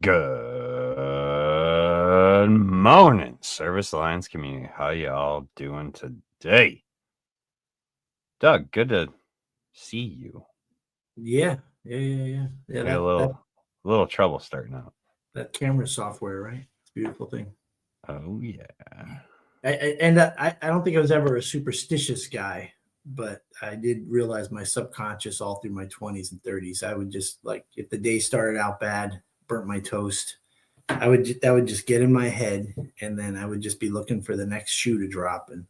Good morning, Service Alliance community. How y'all doing today? Doug, good to see you. Yeah, We had a that little trouble starting out. that camera software, right? It's a beautiful thing. Oh yeah. I don't think I was ever a superstitious guy, but I did realize my subconscious all through my 20s and 30s. I would just like if the day started out bad, burnt my toast. That would just get in my head, and then I would just be looking for the next shoe to drop. And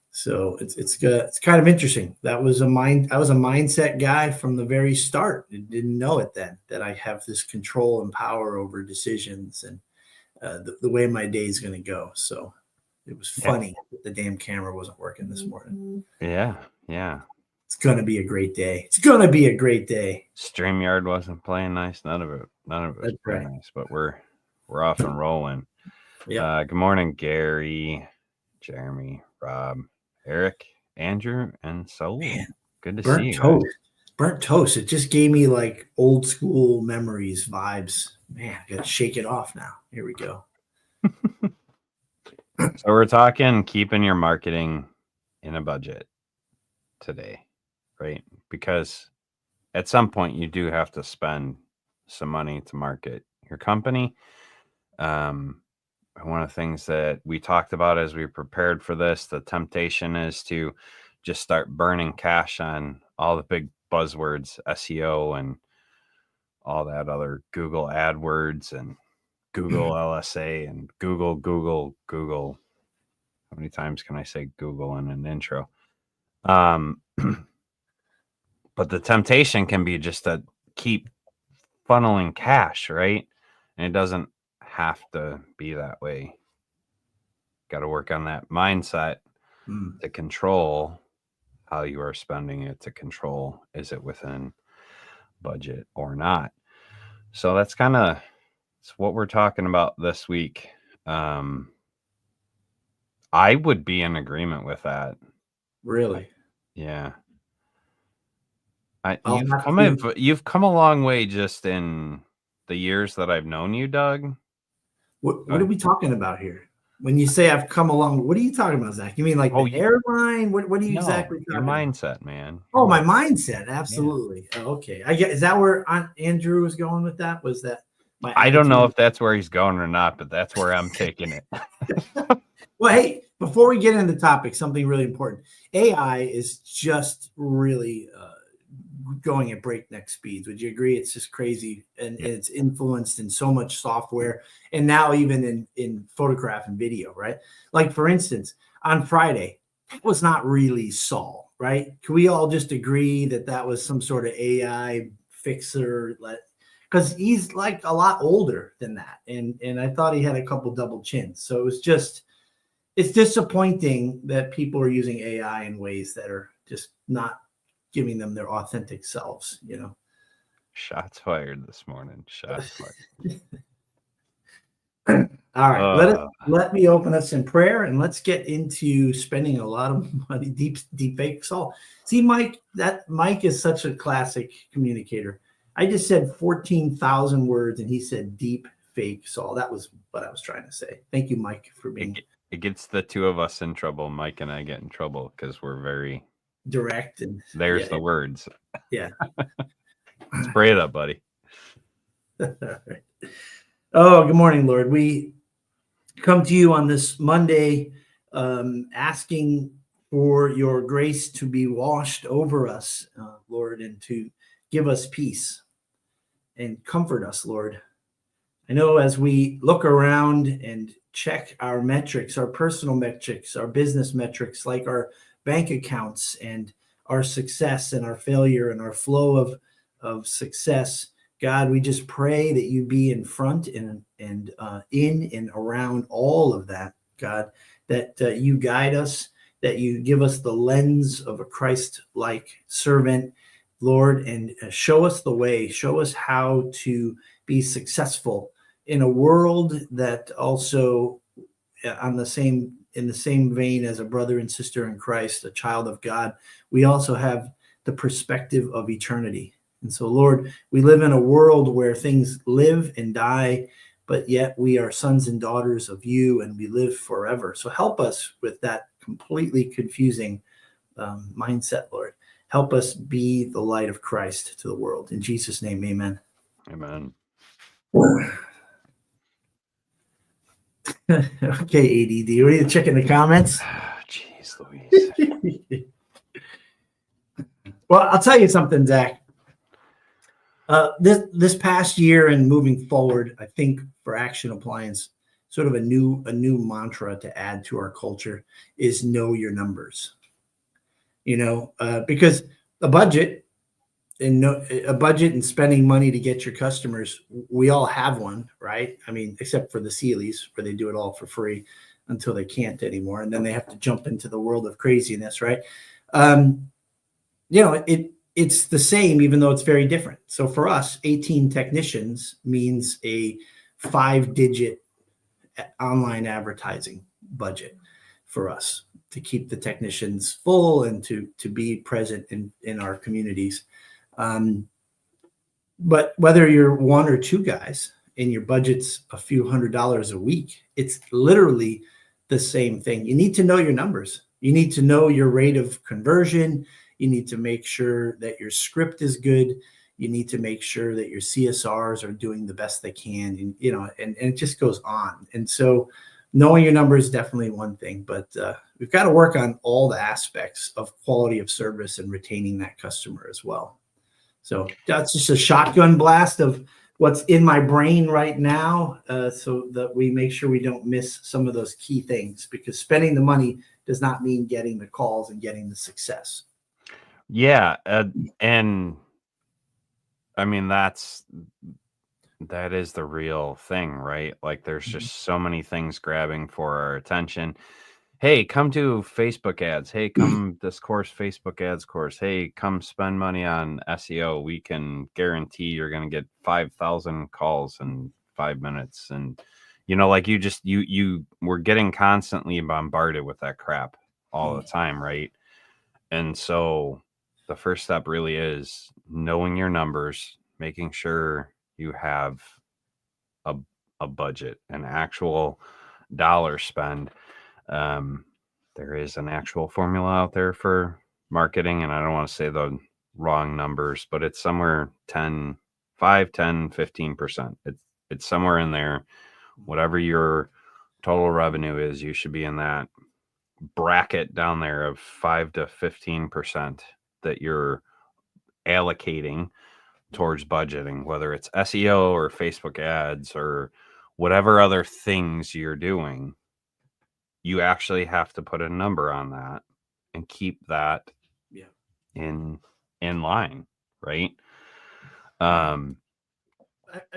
so it's kind of interesting. I was a mindset guy from the very start. I didn't know it then that I have this control and power over decisions and the way my day is going to go. So it was funny that the damn camera wasn't working this morning. Yeah. It's going to be a great day. It's going to be a great day. StreamYard wasn't playing nice. None of it was playing nice, but we're off and rolling. Yeah. Good morning, Gary, Jeremy, Rob, Eric, Andrew, and Soul. Man, good to burnt see you toast. guys. Burnt toast. It just gave me like old school memories, vibes. Man, I got to shake it off now. Here we go. So we're talking keeping your marketing in a budget today, right? Because at some point you do have to spend some money to market your company. One of the things that we talked about as we prepared for this, the temptation is to just start burning cash on all the big buzzwords, SEO and all that other Google AdWords and Google LSA and Google. How many times can I say Google in an intro? But the temptation can be just to keep funneling cash, right? And it doesn't have to be that way. Got to work on that mindset to control how you are spending it, to control is it within budget or not. So that's kind of what we're talking about this week. I would be in agreement with that. Really? Yeah. You've come a long way just in the years that I've known you, Doug. What are we talking about here? When you say I've come along, what are you talking about, Zach? You mean like the airline? What are you exactly talking your mindset, about? Man. Oh, my mindset. Absolutely. Yeah. Oh, okay. I get, is that where Andrew was going with that? Was that my I don't know if that's where he's going or not, but that's where I'm taking it. Well, hey, before we get into the topic, something really important. AI is just really going at breakneck speeds. Would you agree? It's just crazy, and it's influenced in so much software, and now even in photograph and video, right? Like for instance, on Friday, that was not really Saul, right? Can we all just agree that that was some sort of AI fixer? Because he's like a lot older than that, and I thought he had a couple double chins. So it was just, it's disappointing that people are using AI in ways that are just not giving them their authentic selves, you know. Shots fired this morning. Shots fired. All right, let me open us in prayer, and let's get into spending a lot of money. Deep fake Saul. See, Mike, that Mike is such a classic communicator. I just said 14,000 words, and he said deep fake Saul. That was what I was trying to say. Thank you, Mike, for being. It gets the two of us in trouble. Mike and I get in trouble because we're very direct, and there's the words. Yeah. Spray it up, buddy. Oh, good morning, Lord. We come to you on this Monday, asking for your grace to be washed over us, Lord, and to give us peace and comfort us, Lord. I know as we look around and check our metrics, our personal metrics, our business metrics, like our bank accounts and our success and our failure and our flow of success, God, we just pray that you be in front and in and around all of that, God, that you guide us, that you give us the lens of a Christ-like servant, Lord, and show us the way, show us how to be successful in a world that also in the same vein as a brother and sister in Christ, a child of God, we also have the perspective of eternity. And so, Lord, we live in a world where things live and die, but yet we are sons and daughters of you and we live forever. So help us with that completely confusing mindset, Lord. Help us be the light of Christ to the world. In Jesus' name, amen. Amen. Okay, ADD. What are you checking the comments? Jeez Louise. Well, I'll tell you something, Zach. This past year and moving forward, I think for Action Appliance, sort of a new mantra to add to our culture is know your numbers. Because a budget and spending money to get your customers, we all have one, right? I mean, except for the Sealeys, where they do it all for free until they can't anymore, and then they have to jump into the world of craziness, right? It's the same, even though it's very different. So for us, 18 technicians means a 5-digit online advertising budget for us to keep the technicians full and to be present in our communities. But whether you're one or two guys and your budget's a few $100s a week, it's literally the same thing. You need to know your numbers. You need to know your rate of conversion. You need to make sure that your script is good. You need to make sure that your CSRs are doing the best they can, and it just goes on. And so knowing your number is definitely one thing, but we've got to work on all the aspects of quality of service and retaining that customer as well. So that's just a shotgun blast of what's in my brain right now, so that we make sure we don't miss some of those key things, because spending the money does not mean getting the calls and getting the success. Yeah. And I mean, that is the real thing, right? Like there's just so many things grabbing for our attention. Hey, come to Facebook ads. Hey, come this course, Facebook ads course. Hey, come spend money on SEO. We can guarantee you're going to get 5,000 calls in 5 minutes. And, like we're getting constantly bombarded with that crap all the time, right? And so the first step really is knowing your numbers, making sure you have a budget, an actual dollar spend. There is an actual formula out there for marketing, and I don't want to say the wrong numbers, but it's somewhere 5, 10, 15%. It's somewhere in there. Whatever your total revenue is, you should be in that bracket down there of 5 to 15% that you're allocating towards budgeting, whether it's SEO or Facebook ads or whatever other things you're doing. You actually have to put a number on that and keep that in line, right? I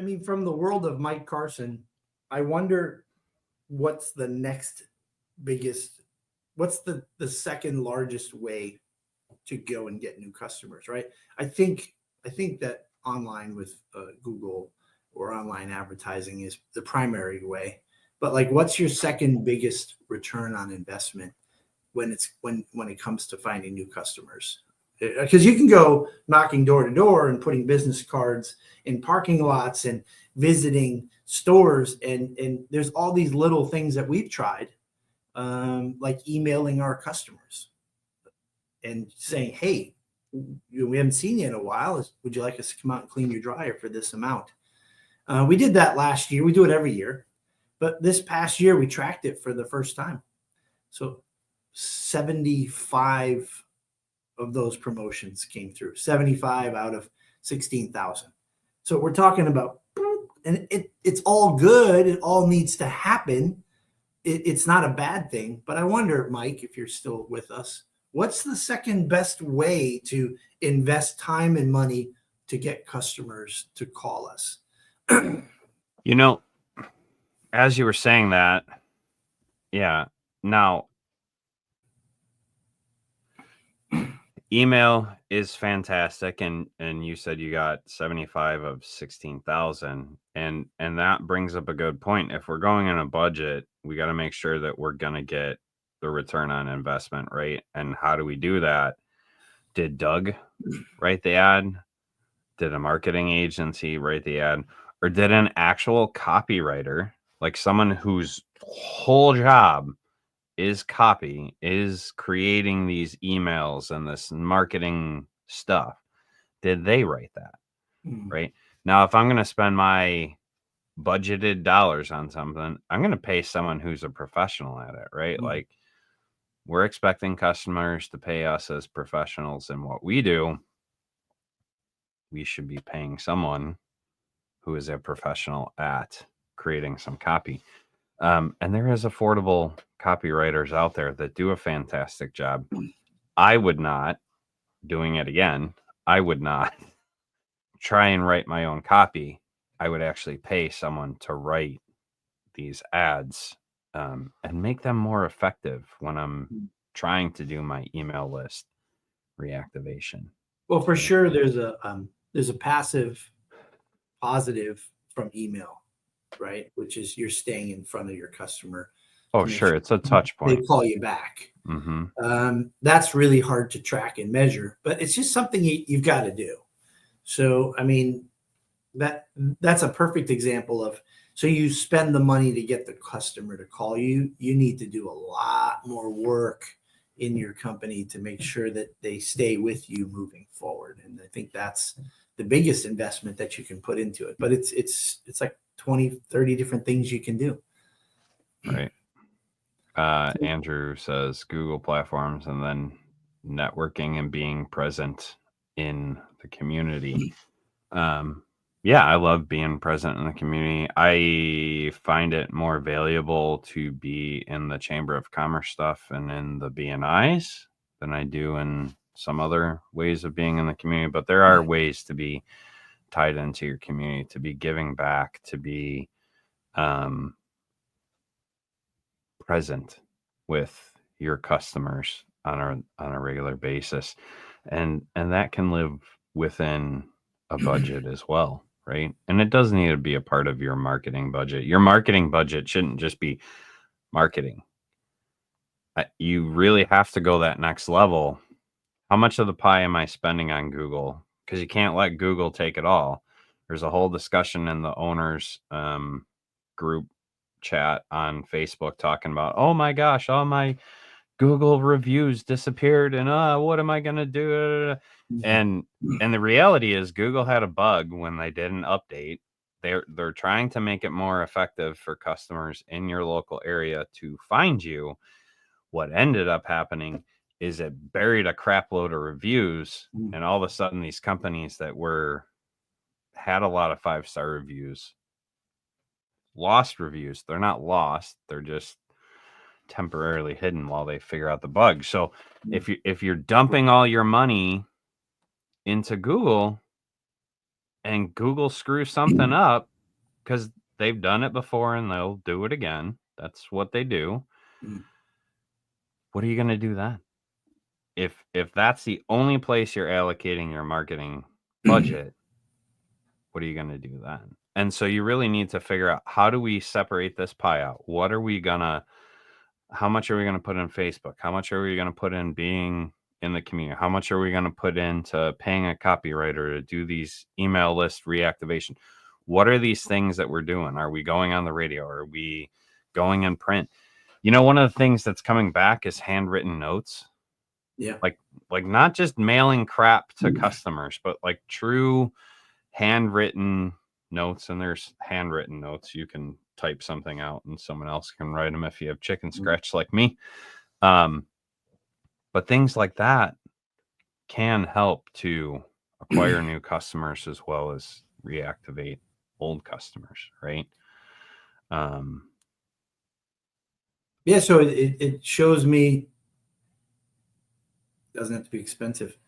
mean, from the world of Mike Carson, I wonder what's the next biggest, what's the second largest way to go and get new customers, right? I think that online with Google or online advertising is the primary way. But like, what's your second biggest return on investment when it comes to finding new customers? Because you can go knocking door to door and putting business cards in parking lots and visiting stores, and there's all these little things that we've tried, like emailing our customers and saying, hey, we haven't seen you in a while. Would you like us to come out and clean your dryer for this amount? We did that last year. We do it every year. But this past year, we tracked it for the first time. So 75 of those promotions came through, 75 out of 16,000. So we're talking about, and it's all good. It all needs to happen. It's not a bad thing. But I wonder, Mike, if you're still with us, what's the second best way to invest time and money to get customers to call us? As you were saying that, yeah. Now, email is fantastic, and you said you got 75 of 16,000, and that brings up a good point. If we're going in a budget, we got to make sure that we're gonna get the return on investment, right? And how do we do that? Did Doug write the ad? Did a marketing agency write the ad, or did an actual copywriter, like someone whose whole job is copy, is creating these emails and this marketing stuff, did they write that? Right now, if I'm going to spend my budgeted dollars on something, I'm going to pay someone who's a professional at it, right? Like, we're expecting customers to pay us as professionals in what we do. We should be paying someone who is a professional at creating some copy. And there is affordable copywriters out there that do a fantastic job. I would not, doing it again, I would not try and write my own copy. I would actually pay someone to write these ads and make them more effective when I'm trying to do my email list reactivation. Well, for sure, there's a passive positive from email, right? Which is you're staying in front of your customer. Oh, sure. It's a touch point. They call you back. Mm-hmm. That's really hard to track and measure, but it's just something you've got to do. So, I mean, that's a perfect example of, so you spend the money to get the customer to call you. You need to do a lot more work in your company to make sure that they stay with you moving forward. And I think that's the biggest investment that you can put into it. But it's like 20, 30 different things you can do. Right. Andrew says Google platforms and then networking and being present in the community. Yeah, I love being present in the community. I find it more valuable to be in the Chamber of Commerce stuff and in the BNIs than I do in some other ways of being in the community. But there are ways to be tied into your community, to be giving back, to be present with your customers on a regular basis, and that can live within a budget as well, right? And it does need to be a part of your marketing budget. Your marketing budget shouldn't just be marketing. You really have to go that next level. How much of the pie am I spending on Google? Because you can't let Google take it all. There's a whole discussion in the owners group chat on Facebook talking about, oh my gosh, all my Google reviews disappeared, and what am I gonna do? And the reality is, Google had a bug when they did an update. They're trying to make it more effective for customers in your local area to find you. What ended up happening is it buried a crap load of reviews, and all of a sudden, these companies that had a lot of 5-star reviews lost reviews. They're not lost; they're just temporarily hidden while they figure out the bug. So if you're dumping all your money into Google and Google screws something up, because they've done it before and they'll do it again, that's what they do, what are you going to do then? If that's the only place you're allocating your marketing budget, what are you going to do then? And so you really need to figure out, how do we separate this pie out? How much are we going to put in Facebook? How much are we going to put in being in the community? How much are we going to put into paying a copywriter to do these email list reactivation? What are these things that we're doing? Are we going on the radio? Are we going in print? You know, one of the things that's coming back is handwritten notes. Yeah. Like not just mailing crap to customers, but like true handwritten notes. And there's handwritten notes. You can type something out and someone else can write them if you have chicken scratch like me. But things like that can help to acquire new customers as well as reactivate old customers, right? Yeah, so it shows me it doesn't have to be expensive.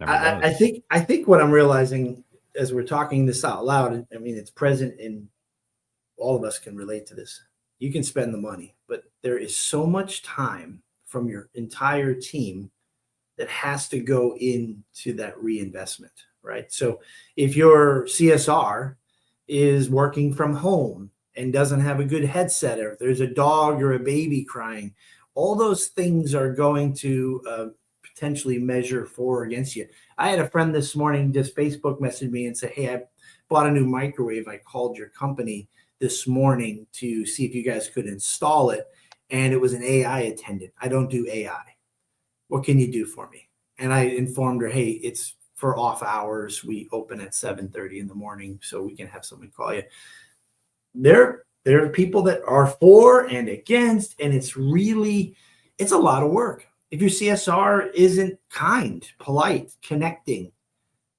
I think what I'm realizing as we're talking this out loud, I mean, it's present in all of us can relate to this. You can spend the money, but there is so much time from your entire team that has to go into that reinvestment, right? So if your CSR is working from home and doesn't have a good headset, or if there's a dog or a baby crying, all those things are going to potentially measure for or against you. I had a friend this morning just Facebook messaged me and said, hey, I bought a new microwave. I called your company this morning to see if you guys could install it. And it was an AI attendant. I don't do AI. What can you do for me? And I informed her, hey, it's for off hours. We open at 7:30 in the morning, so we can have someone call you. There are people that are for and against, and it's a lot of work. If your CSR isn't kind, polite, connecting,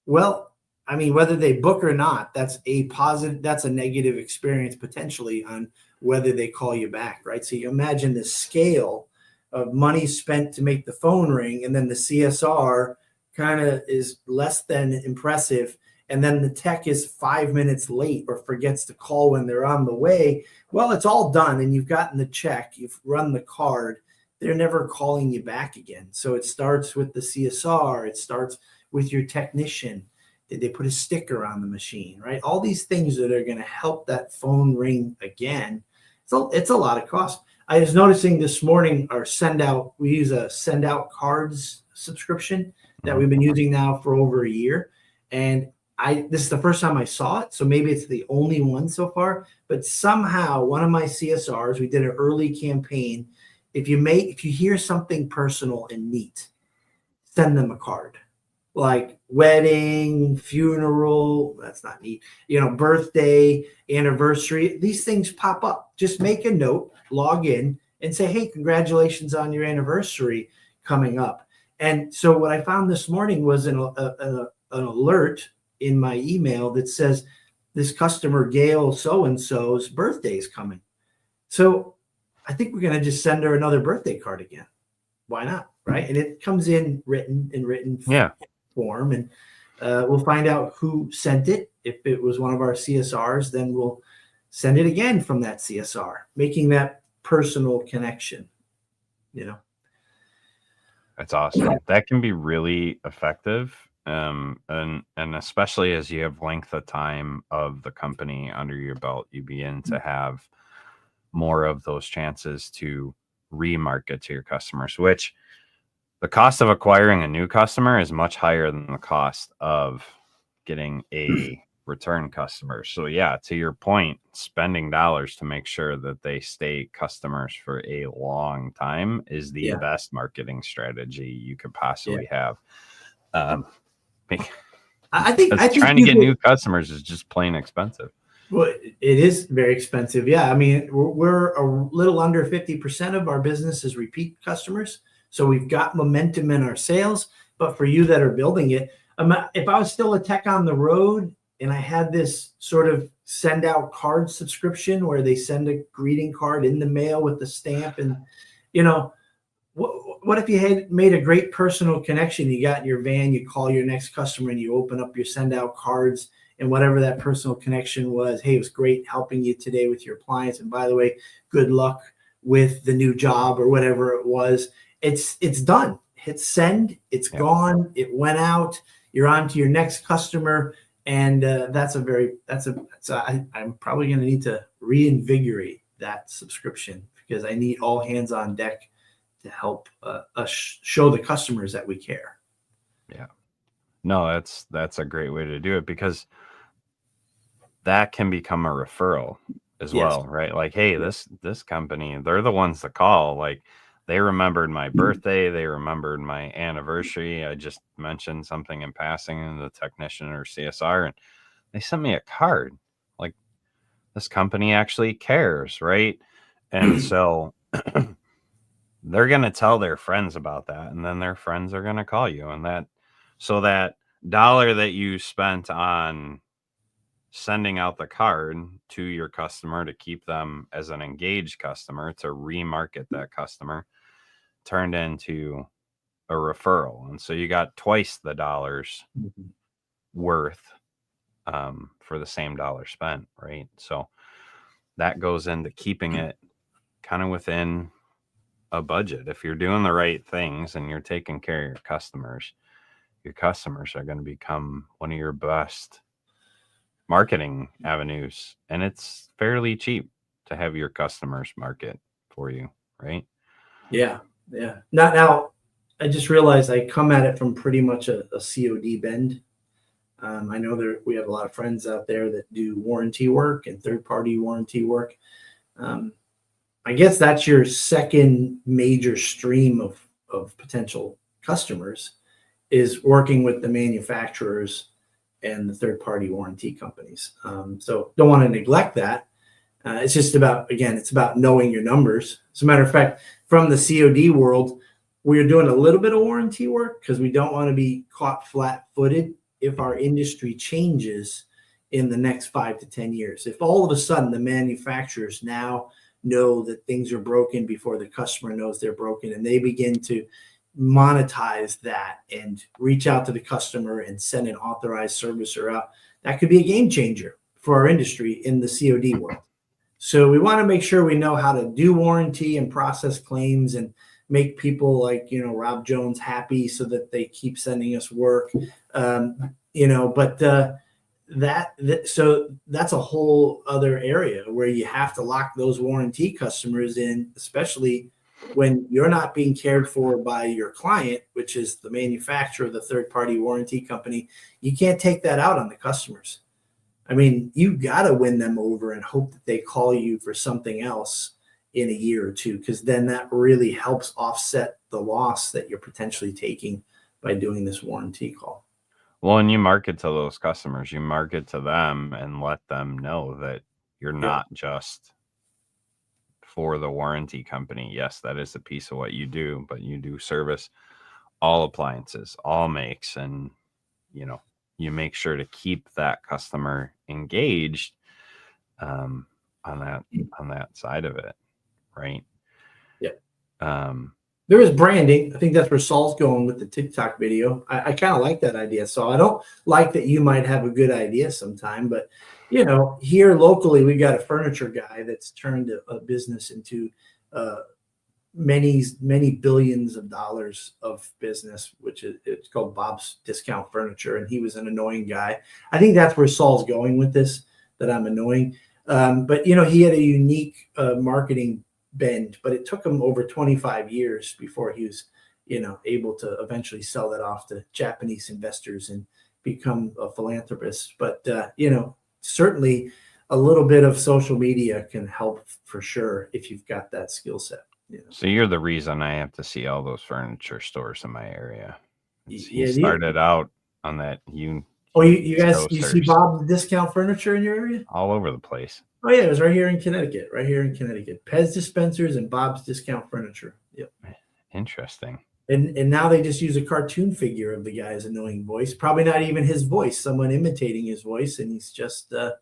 well, I mean, whether they book or not, that's a negative experience potentially on whether they call you back, right? So you imagine the scale of money spent to make the phone ring, and then the CSR kind of is less than impressive, and then the tech is 5 minutes late or forgets to call when they're on the way. Well, it's all done, and you've gotten the check, you've run the card. They're never calling you back again. So it starts with the CSR. It starts with your technician. Did they put a sticker on the machine, right? All these things that are going to help that phone ring again. So it's a lot of cost. I was noticing this morning we use a send out cards subscription that we've been using now for over a year. And this is the first time I saw it. So maybe it's the only one so far, but somehow one of my CSRs, we did an early campaign. If you hear something personal and neat, send them a card. Like wedding, funeral, that's not neat, birthday, anniversary, these things pop up. Just make a note, log in and say, hey, congratulations on your anniversary coming up. And so what I found this morning was an alert in my email that says this customer, Gail so-and-so's birthday is coming. So I think we're going to just send her another birthday card again. Why not? Right. And it comes in written form, and we'll find out who sent it. If it was one of our CSRs, then we'll send it again from that CSR, making that personal connection. That's awesome. That can be really effective. And especially as you have length of time of the company under your belt, you begin to have more of those chances to remarket to your customers, which the cost of acquiring a new customer is much higher than the cost of getting a return customer. So yeah, to your point, spending dollars to make sure that they stay customers for a long time is the best marketing strategy you could possibly have. I think trying to get new customers is just plain expensive. Well, it is very expensive. Yeah. I mean, we're a little under 50% of our business is repeat customers. So we've got momentum in our sales, but for you that are building it, if I was still a tech on the road and I had this sort of send out card subscription where they send a greeting card in the mail with the stamp, and what if you had made a great personal connection? You got in your van, you call your next customer and you open up your send out cards, and whatever that personal connection was, hey, it was great helping you today with your appliance. And by the way, good luck with the new job or whatever it was. It's done. Hit send. It's gone. It went out. You're on to your next customer. And I'm probably going to need to reinvigorate that subscription because I need all hands on deck to help us show the customers that we care. Yeah. No, that's a great way to do it, because that can become a referral as well, right? Like, hey, this company, they're the ones to call. Like, they remembered my birthday, they remembered my anniversary. I just mentioned something in passing in the technician or CSR, and they sent me a card. Like, this company actually cares, right? And so they're going to tell their friends about that, and then their friends are going to call you, and that dollar that you spent on sending out the card to your customer to keep them as an engaged customer, to remarket that customer, turned into a referral. And so you got twice the dollars worth for the same dollar spent, right? So that goes into keeping it kind of within a budget. If you're doing the right things and you're taking care of your customers are going to become one of your best marketing avenues, and it's fairly cheap to have your customers market for you, right? Yeah. Now I just realized I come at it from pretty much a COD bend. I know we have a lot of friends out there that do warranty work and third-party warranty work. I guess that's your second major stream of potential customers, is working with the manufacturers and the third-party warranty companies. So don't want to neglect that. It's just about, again, it's about knowing your numbers. As a matter of fact, from the COD world, we're doing a little bit of warranty work because we don't want to be caught flat-footed if our industry changes in the next 5 to 10 years. If all of a sudden the manufacturers now know that things are broken before the customer knows they're broken, and they begin to monetize that and reach out to the customer and send an authorized servicer out, that could be a game changer for our industry in the COD world. So we want to make sure we know how to do warranty and process claims and make people like, Rob Jones happy so that they keep sending us work. So that's a whole other area where you have to lock those warranty customers in, especially when you're not being cared for by your client, which is the manufacturer, the third-party warranty company. You can't take that out on the customers. I mean, you got to win them over and hope that they call you for something else in a year or two, because then that really helps offset the loss that you're potentially taking by doing this warranty call. Well, and you market to those customers, you market to them and let them know that you're not just for the warranty company. Yes, that is a piece of what you do, but you do service all appliances, all makes, and you make sure to keep that customer engaged on that side of it, right? Yeah. There is branding. I think that's where Saul's going with the TikTok video. I kind of like that idea. So I don't like that you might have a good idea sometime, but here locally, we've got a furniture guy that's turned a business into many billions of dollars of business, which it's called Bob's Discount Furniture. And he was an annoying guy. I think that's where Saul's going with this, that I'm annoying. But he had a unique marketing bend, but it took him over 25 years before he was, able to eventually sell that off to Japanese investors and become a philanthropist. But, certainly a little bit of social media can help for sure if you've got that skill set. So you're the reason I have to see all those furniture stores in my area. He started out on that. You guys, you see Bob's Discount Furniture in your area? All over the place. Oh yeah, it was right here in Connecticut. Pez dispensers and Bob's Discount Furniture. Yep. Interesting. And now they just use a cartoon figure of the guy's annoying voice. Probably not even his voice, someone imitating his voice, and he's just an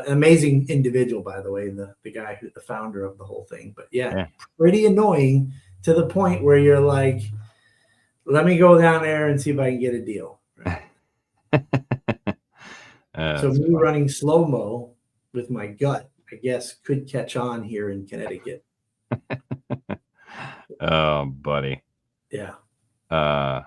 amazing individual, by the way, the guy who's the founder of the whole thing. But yeah, pretty annoying to the point where you're like, let me go down there and see if I can get a deal. Right? So me running slow-mo with my gut, I guess, could catch on here in Connecticut. Oh, buddy. Yeah. Yeah.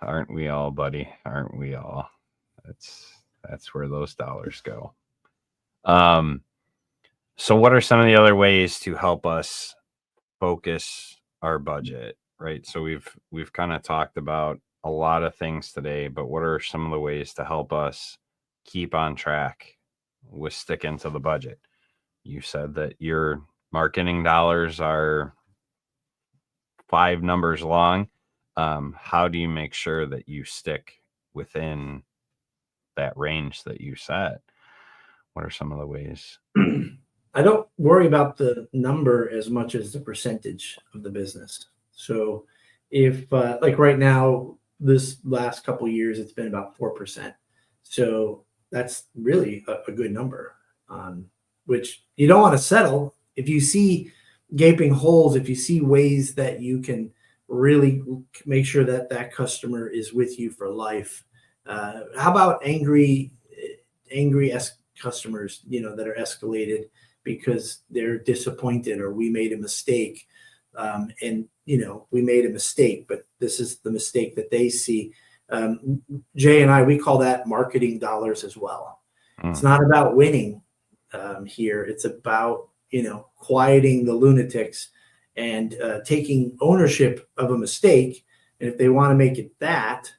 Aren't we all, buddy? Aren't we all? That's where those dollars go. So what are some of the other ways to help us focus our budget, right? So we've kind of talked about a lot of things today, but what are some of the ways to help us keep on track with sticking to the budget? You said that your marketing dollars are 5 numbers long. How do you make sure that you stick within that range that you set? What are some of the ways? I don't worry about the number as much as the percentage of the business. So if like right now, this last couple of years, it's been about 4%. So that's really a good number, which you don't want to settle. If you see gaping holes, if you see ways that you can really make sure that that customer is with you for life. How about angry customers, that are escalated because they're disappointed or we made a mistake. We made a mistake, but this is the mistake that they see. Jay and I, we call that marketing dollars as well. It's not about winning here. It's about quieting the lunatics and taking ownership of a mistake. And if they want to make it that,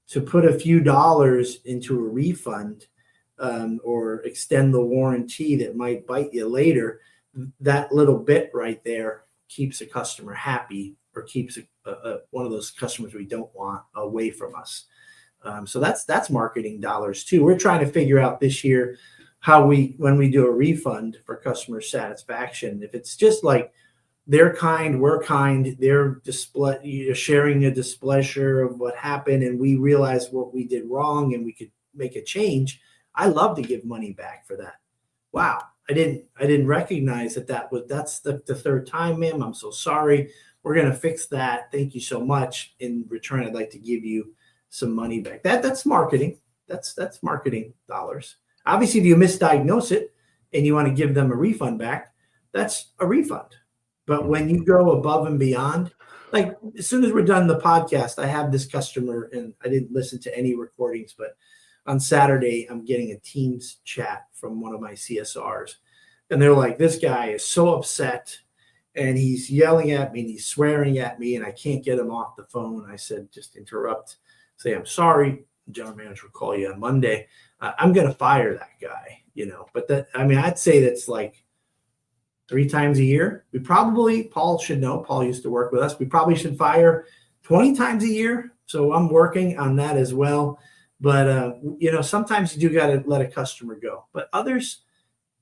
to put a few dollars into a refund or extend the warranty that might bite you later, that little bit right there keeps a customer happy, or keeps one of those customers we don't want away from us. So that's marketing dollars too. We're trying to figure out this year how when we do a refund for customer satisfaction, if it's just like they're kind, we're kind, they're sharing a displeasure of what happened, and we realize what we did wrong and we could make a change. I love to give money back for that. Wow, I didn't recognize that's the third time, ma'am. I'm so sorry. We're gonna fix that. Thank you so much. In return, I'd like to give you some money back. That's marketing. That's marketing dollars. Obviously, if you misdiagnose it and you want to give them a refund back, that's a refund. But when you go above and beyond, like as soon as we're done the podcast, I have this customer, and I didn't listen to any recordings, but on Saturday, I'm getting a Teams chat from one of my CSRs. And they're like, this guy is so upset, and he's yelling at me and he's swearing at me, and I can't get him off the phone. I said, just interrupt, say, I'm sorry. The general manager will call you on Monday. I'm going to fire that guy, but I'd say that's like 3 times a year. We probably, Paul should know, Paul used to work with us. We probably should fire 20 times a year. So I'm working on that as well. But, sometimes you do got to let a customer go, but others,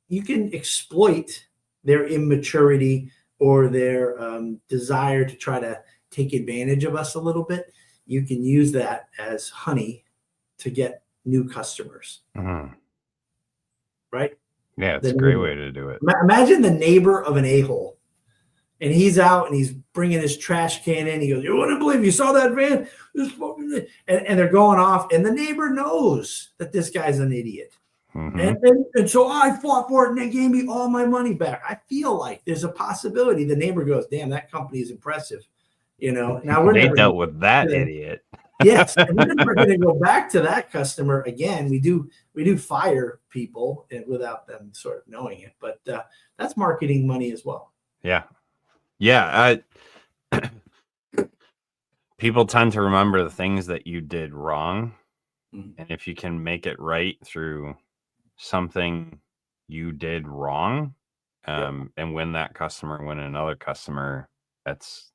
you can exploit their immaturity or their desire to try to take advantage of us a little bit. You can use that as honey to get new customers. Mm-hmm. Right? Yeah, it's a great way to do it. Imagine the neighbor of an a-hole, and he's out and he's bringing his trash can in. He goes, you wouldn't believe you saw that van? And they're going off, and the neighbor knows that this guy's an idiot. Mm-hmm. And so I fought for it, and they gave me all my money back. I feel like there's a possibility the neighbor goes, damn, that company is impressive. Now they dealt with that idiot. Yes, and we're never going to go back to that customer again. We do fire people without them sort of knowing it, but that's marketing money as well. Yeah. People tend to remember the things that you did wrong, and if you can make it right through something you did wrong, and win that customer, win another customer, that's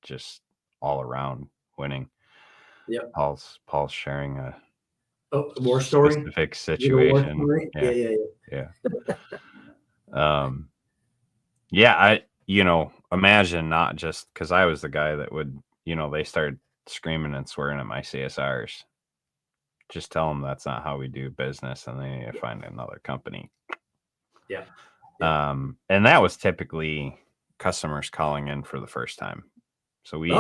just all around winning. Yeah, Paul's sharing a war story, specific situation. I imagine not just because I was the guy that would, they started screaming and swearing at my CSRs. Just tell them that's not how we do business, and they need to find another company. Yeah. And that was typically customers calling in for the first time, so we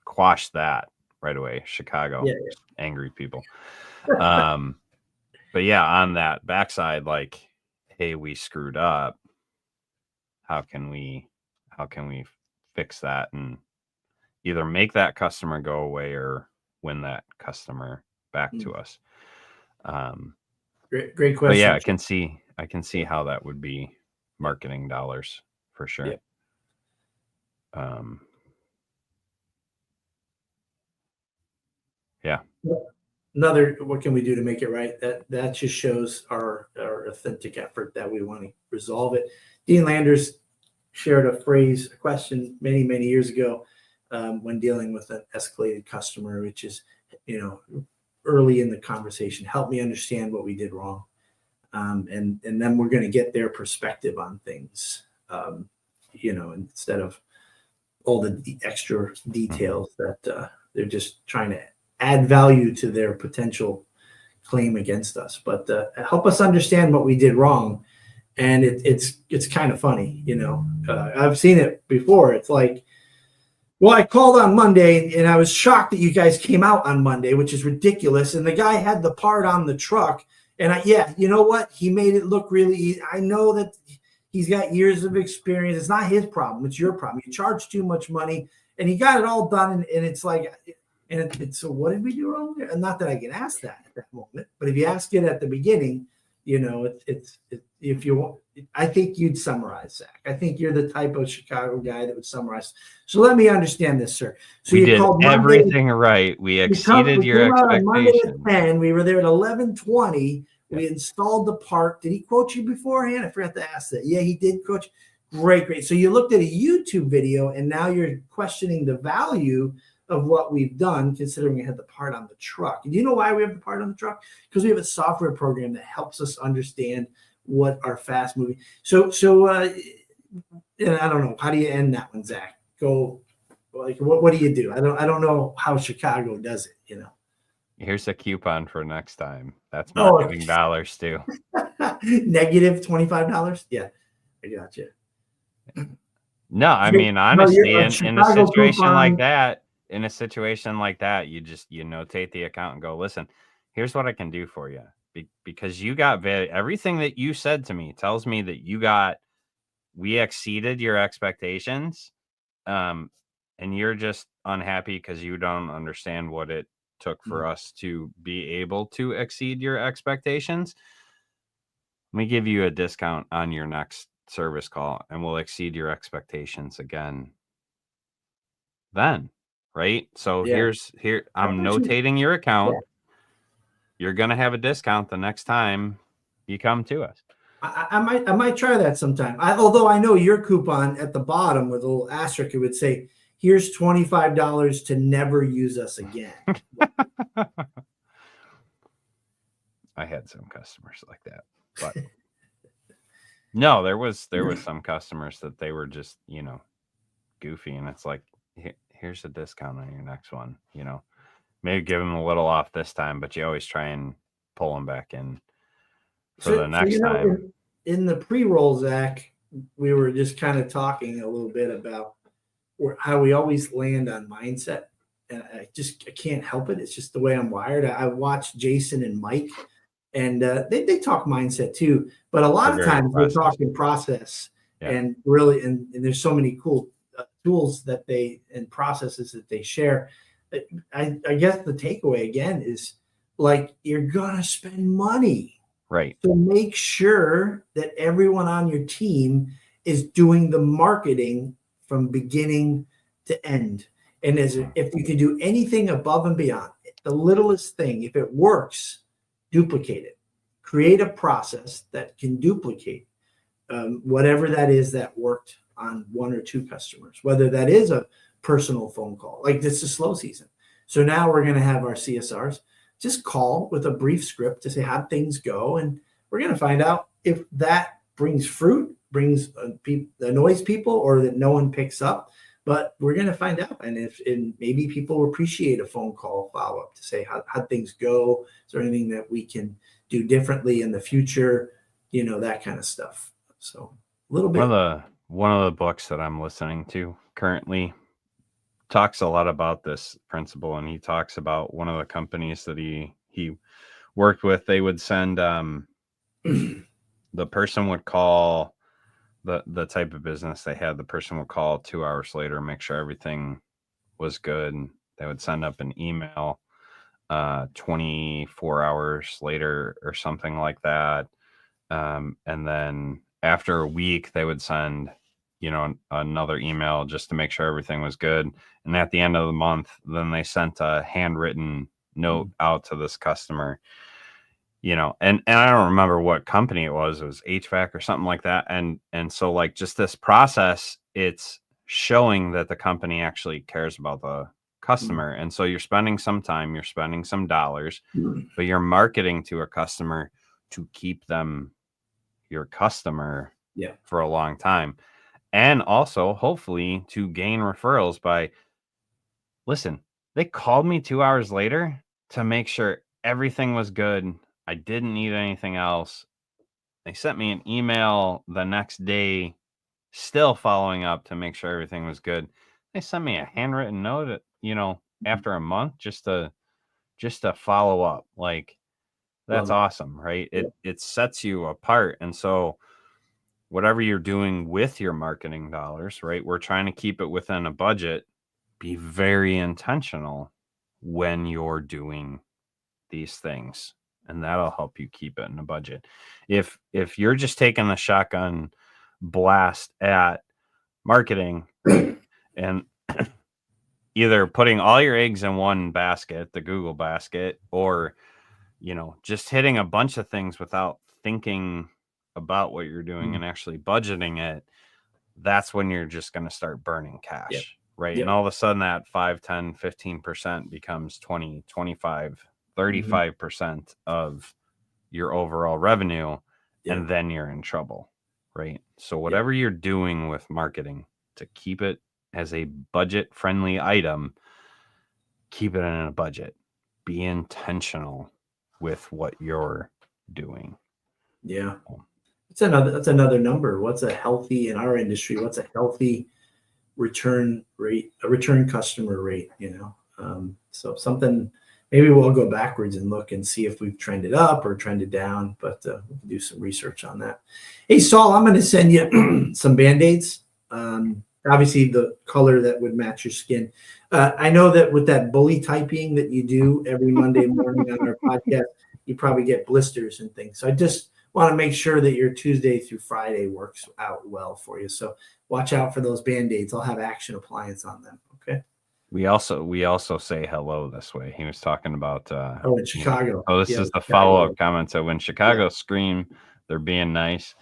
quashed that right away. Chicago, angry people. But yeah, on that backside, like, hey, we screwed up. How can we fix that and either make that customer go away or win that customer back to us? Great question. But yeah, I can see how that would be marketing dollars for sure. Another, what can we do to make it right? That just shows our authentic effort that we want to resolve it. Dean Landers shared a question many, many years ago when dealing with an escalated customer, which is, early in the conversation, help me understand what we did wrong. And then we're going to get their perspective on things, instead of all the extra details that they're just trying to add value to their potential claim against us. But help us understand what we did wrong. And it's kind of funny, I've seen it before. It's like, well, I called on Monday and I was shocked that you guys came out on Monday, which is ridiculous. And the guy had the part on the truck. And you know what? He made it look really easy. I know that he's got years of experience. It's not his problem. It's your problem. You charge too much money, and he got it all done. And it's like, so what did we do wrong? And not that I can ask that at that moment, but if you ask it at the beginning, if you want, I think you'd summarize, Zach. I think you're the type of Chicago guy that would summarize. So let me understand this, sir. So we you did called Monday, everything right. We exceeded we your came out on Monday at expectations. 10. We were there at 11:20. We Yep. installed the part. Did he quote you beforehand? I forgot to ask that. Yeah, he did quote you. Great. So you looked at a YouTube video and now you're questioning the value of what we've done, considering we had the part on the truck. And do you know why we have the part on the truck? Because we have a software program that helps us understand what our fast moving. And I don't know. How do you end that one, Zach? Go like what do you do? I don't know how Chicago does it. Here's a coupon for next time. That's Oh. marketing dollars too. Negative $25. Yeah, I got you. No, I mean, honestly, in a situation like that, you just notate the account and go, listen, here's what I can do for you. Because you got everything that you said to me tells me that we exceeded your expectations. And you're just unhappy because you don't understand what it took for us to be able to exceed your expectations. Let me give you a discount on your next service call and we'll exceed your expectations again then, right? So Yeah. here I'm notating your account. Yeah. You're gonna have a discount the next time you come to us. I might try that sometime. Although I know your coupon at the bottom with a little asterisk, it would say, here's $25 to never use us again. I had some customers like that, but no, there was some customers that they were just, goofy. And it's like, here's a discount on your next one, maybe give them a little off this time, but you always try and pull them back in for the next time. In the pre-roll, Zach, we were just kind of talking a little bit about how we always land on mindset. And I can't help it. It's just the way I'm wired. I watched Jason and Mike, and they talk mindset too. But a lot of times we're talking process, and really, and there's so many cool tools and processes that they share. I guess the takeaway again is like you're gonna spend money. Right. So make sure that everyone on your team is doing the marketing from beginning to end. And if you can do anything above and beyond, the littlest thing, if it works, duplicate it. Create a process that can duplicate whatever that is that worked on one or two customers, whether that is a personal phone call. Like this is slow season. So now we're going to have our CSRs just call with a brief script to say how things go. And we're going to find out if that brings fruit, annoys people, or that no one picks up. But we're going to find out. And maybe people appreciate a phone call follow-up to say how things go. Is there anything that we can do differently in the future? That kind of stuff. So a little bit. One of the books that I'm listening to currently talks a lot about this principle, and he talks about one of the companies that he worked with. They would send the person would call the type of business they had. The person would call 2 hours later, make sure everything was good. And they would send up an email 24 hours later or something like that. And then after a week, they would send another email just to make sure everything was good. And at the end of the month, then they sent a handwritten note out to this customer, and I don't remember what company it was. It was HVAC or something like that. And so like just this process, it's showing that the company actually cares about the customer. And so you're spending some time, you're spending some dollars, but you're marketing to a customer to keep them your customer for a long time. And also, hopefully, to gain referrals by, listen, they called me 2 hours later to make sure everything was good. I didn't need anything else. They sent me an email the next day, still following up to make sure everything was good. They sent me a handwritten note, after a month, just to follow up. Like, that's awesome, right? It sets you apart. And so whatever you're doing with your marketing dollars, right? We're trying to keep it within a budget. Be very intentional when you're doing these things. and that'll help you keep it in a budget. If you're just taking the shotgun blast at marketing and either putting all your eggs in one basket, the Google basket, or just hitting a bunch of things without thinking about what you're doing and actually budgeting it, that's when you're just going to start burning cash, right? Yep. And all of a sudden that 5, 10, 15% becomes 20, 25, 35% of your overall revenue, and then you're in trouble, right? So whatever you're doing with marketing to keep it as a budget-friendly item, keep it in a budget. Be intentional with what you're doing. Yeah. That's another number. What's a healthy, in our industry, what's a healthy return rate, a return customer rate, so something, maybe we'll go backwards and look and see if we've trended up or trended down, but we can do some research on that. Hey, Saul, I'm going to send you some Band-Aids. Obviously the color that would match your skin. I know that with that bully typing that you do every Monday morning on our podcast, you probably get blisters and things. So I just want to make sure that your Tuesday through Friday works out well for you. So watch out for those Band-Aids. I'll have Action Appliance on them. Okay. We also say hello this way. He was talking about in Chicago. Oh, this is the follow-up comment. So when Chicago scream, they're being nice.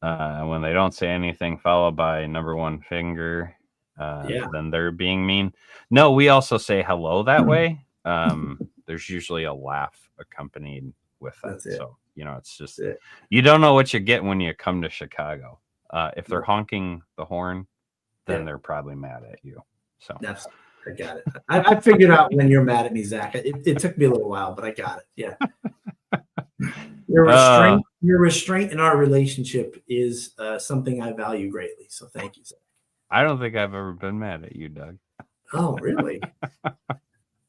When they don't say anything followed by number one finger, then they're being mean. No, we also say hello that way. There's usually a laugh accompanied with that. So, it's just, you don't know what you're getting when you come to Chicago. If they're honking the horn, then they're probably mad at you. So I got it. I figured out when you're mad at me, Zach. It took me a little while, but I got it. Yeah. Your restraint in our relationship is something I value greatly. So thank you, Zach. I don't think I've ever been mad at you, Doug. Oh, really?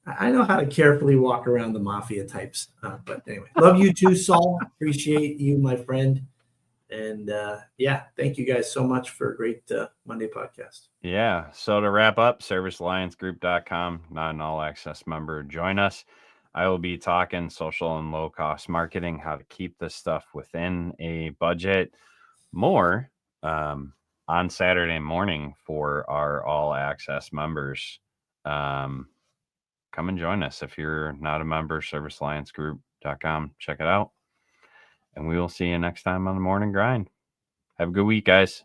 I know how to carefully walk around the mafia types. But anyway, love you too, Saul. Appreciate you, my friend. And thank you guys so much for a great Monday podcast. Yeah. So to wrap up, servicealliancegroup.com, not an all access member. Join us. I will be talking social and low cost marketing, how to keep this stuff within a budget, more on Saturday morning for our all access members. Come and join us. If you're not a member, servicealliancegroup.com, check it out. And we will see you next time on the Morning Grind. Have a good week, guys.